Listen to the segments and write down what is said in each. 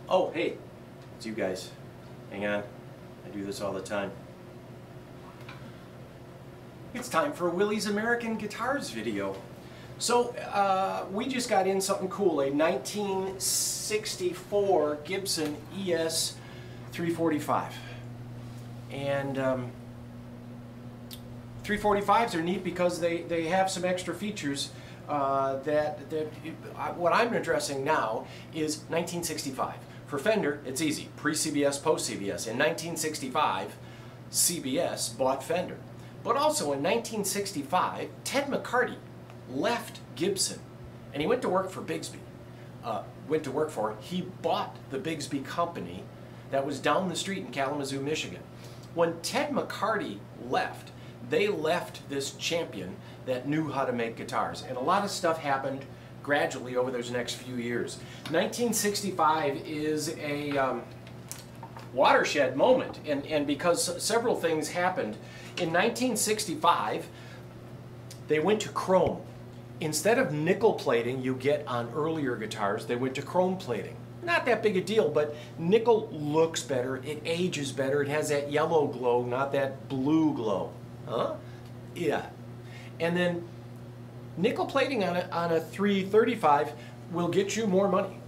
Oh, hey, it's you guys. Hang on, I do this all the time. It's time for Willie's American Guitars video. So, we just got in something cool, a 1964 Gibson ES-345. And 345s are neat because they have some extra features what I'm addressing now is 1965. For Fender, it's easy. Pre-CBS, post-CBS. In 1965, CBS bought Fender. But also in 1965, Ted Mccarty left Gibson and he went to work for Bigsby. He bought the Bigsby company that was down the street in Kalamazoo, Michigan. When Ted Mccarty left, they left this champion that knew how to make guitars. And a lot of stuff happened gradually over those next few years. 1965 is a watershed moment, and because several things happened. In 1965, they went to chrome. Instead of nickel plating you get on earlier guitars, they went to chrome plating. Not that big a deal, but nickel looks better, it ages better, it has that yellow glow, not that blue glow. Huh? Yeah. And then nickel plating on a 335 will get you more money.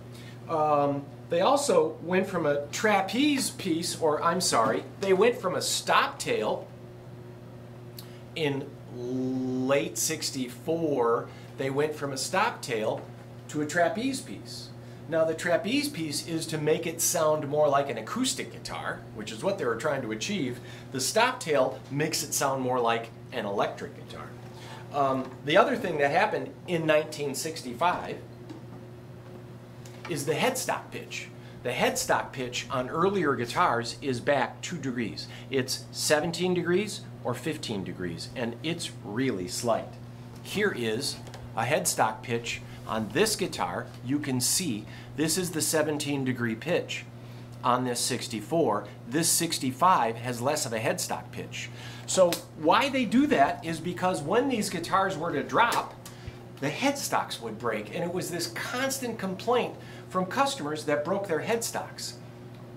They also went from a trapeze piece, or I'm sorry, they went from a stop tail in late 64, they went from a stop tail to a trapeze piece. Now the trapeze piece is to make it sound more like an acoustic guitar, which is what they were trying to achieve. The stop tail makes it sound more like an electric guitar. The other thing that happened in 1965 is the headstock pitch. The headstock pitch on earlier guitars is back 2 degrees. It's 17 degrees or 15 degrees, and it's really slight. Here is a headstock pitch on this guitar. You can see this is the 17-degree pitch on this 64. This 65 has less of a headstock pitch. So why they do that is because when these guitars were to drop, the headstocks would break, and it was this constant complaint from customers that broke their headstocks.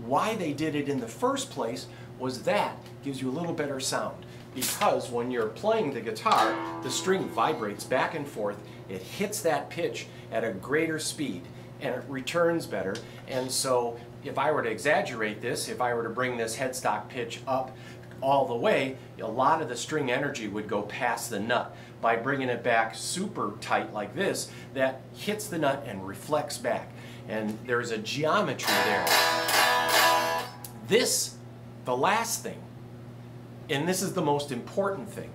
Why they did it in the first place was that gives you a little better sound, because when you're playing the guitar, the string vibrates back and forth, it hits that pitch at a greater speed, and it returns better. And so if I were to exaggerate this, if I were to bring this headstock pitch up all the way, a lot of the string energy would go past the nut. By bringing it back super tight like this, that hits the nut and reflects back. And there's a geometry there. This, the last thing, and this is the most important thing,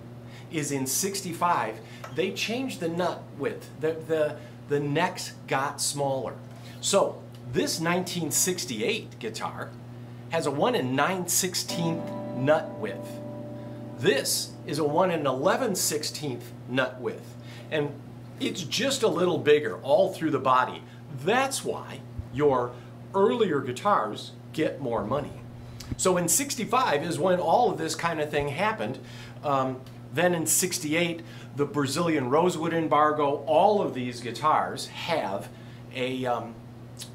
is in 65, they changed the nut width. The necks got smaller. So this 1968 guitar has a 1 9/16 nut width. This is a 1 11/16 nut width. And it's just a little bigger all through the body. That's why your earlier guitars get more money. So in 65 is when all of this kind of thing happened. Then in 68, the Brazilian rosewood embargo, all of these guitars have a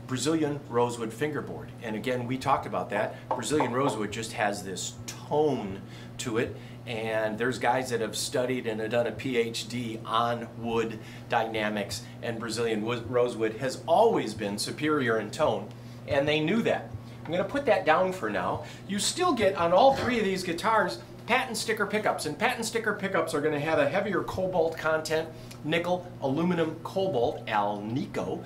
Brazilian rosewood fingerboard. And again, we talked about that. Brazilian rosewood just has this tone to it. And there's guys that have studied and have done a PhD on wood dynamics, and Brazilian rosewood has always been superior in tone, and they knew that. I'm going to put that down for now. You still get on all 3 of these guitars patent sticker pickups, and patent sticker pickups are going to have a heavier cobalt content, nickel, aluminum, cobalt, alnico.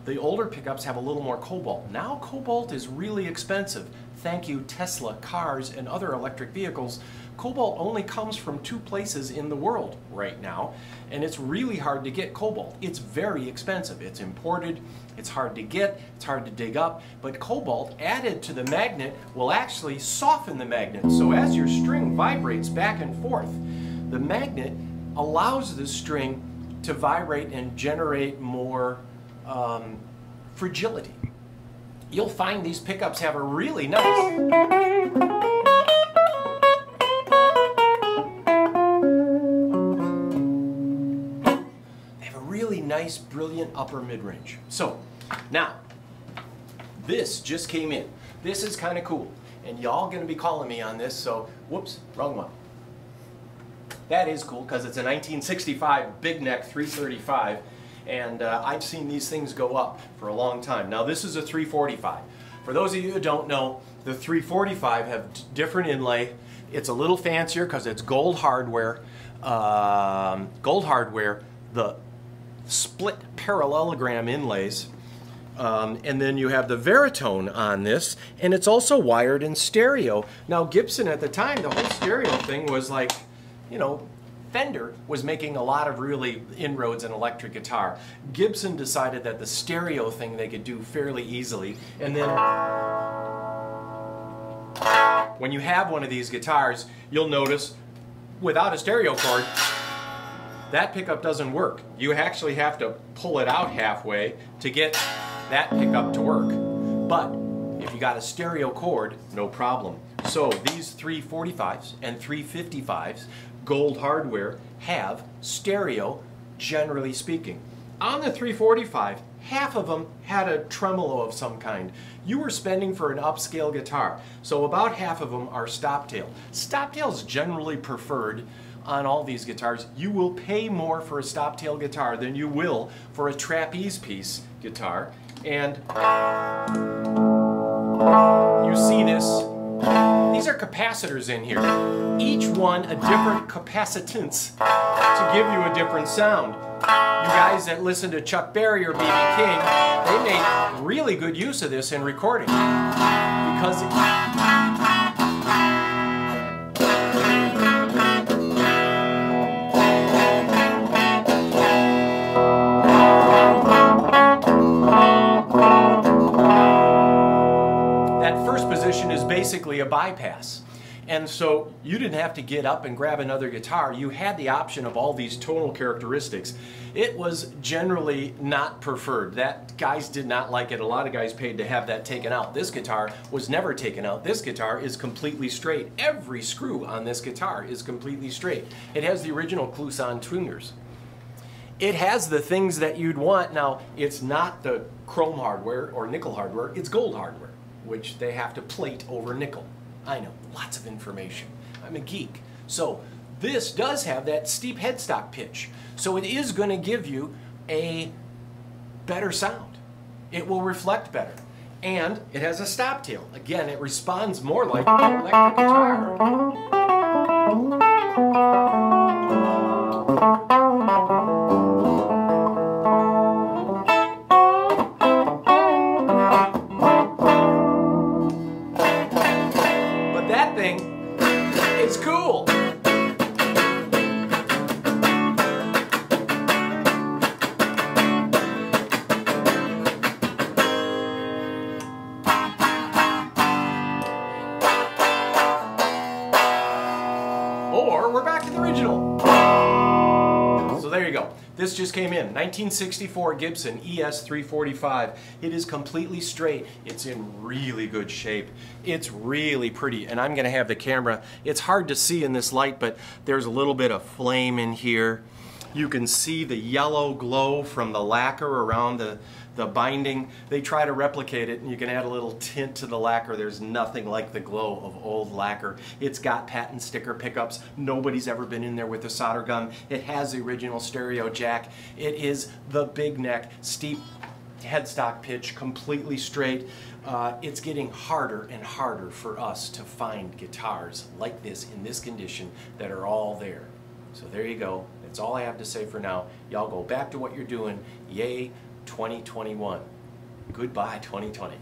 The older pickups have a little more cobalt. Now cobalt is really expensive. Thank you Tesla cars and other electric vehicles. Cobalt only comes from 2 places in the world right now, and it's really hard to get cobalt. It's very expensive. It's imported, it's hard to get, it's hard to dig up, but cobalt added to the magnet will actually soften the magnet. So as your string vibrates back and forth, the magnet allows the string to vibrate and generate more fragility. You'll find these pickups have a really nice brilliant upper mid-range. So now this just came in. This is kind of cool. And y'all going to be calling me on this, so whoops, wrong one. That is cool because it's a 1965 big neck 335, and I've seen these things go up for a long time. Now this is a 345. For those of you who don't know, the 345 have different inlay. It's a little fancier because it's gold hardware. The split parallelogram inlays. And then you have the varitone on this, and it's also wired in stereo. Now Gibson at the time, the whole stereo thing was like, you know, Fender was making a lot of really inroads in electric guitar. Gibson decided that the stereo thing they could do fairly easily, and then when you have one of these guitars, you'll notice without a stereo cord, that pickup doesn't work. You actually have to pull it out halfway to get that pickup to work. But if you got a stereo cord, no problem. So these 345s and 355s, gold hardware, have stereo, generally speaking. On the 345, half of them had a tremolo of some kind. You were spending for an upscale guitar, so about half of them are stoptail. Stoptail's generally preferred on all these guitars. You will pay more for a stoptail guitar than you will for a trapeze piece guitar. And you see this. These are capacitors in here. Each one a different capacitance to give you a different sound. You guys that listen to Chuck Berry or B.B. King, they made really good use of this in recording because is basically a bypass. And so you didn't have to get up and grab another guitar. You had the option of all these tonal characteristics. It was generally not preferred. That guys did not like it. A lot of guys paid to have that taken out. This guitar was never taken out. This guitar is completely straight. Every screw on this guitar is completely straight. It has the original Kluson tuners. It has the things that you'd want. Now, it's not the chrome hardware or nickel hardware. It's gold hardware, which they have to plate over nickel. I know, lots of information. I'm a geek. So this does have that steep headstock pitch. So it is going to give you a better sound. It will reflect better. And it has a stop tail. Again, it responds more like an electric guitar. It's cool. Or we're back to the original. So there you go. This just came in. 1964 Gibson ES-345. It is completely straight. It's in really good shape. It's really pretty. And I'm going to have the camera. It's hard to see in this light, but there's a little bit of flame in here. You can see the yellow glow from the lacquer around the binding. They try to replicate it, and you can add a little tint to the lacquer. There's nothing like the glow of old lacquer. It's got patent sticker pickups. Nobody's ever been in there with a solder gun. It has the original stereo jack. It is the big neck, steep headstock pitch, completely straight. It's getting harder and harder for us to find guitars like this in this condition that are all there. So there you go. That's all I have to say for now. Y'all go back to what you're doing. Yay, 2021. Goodbye, 2020.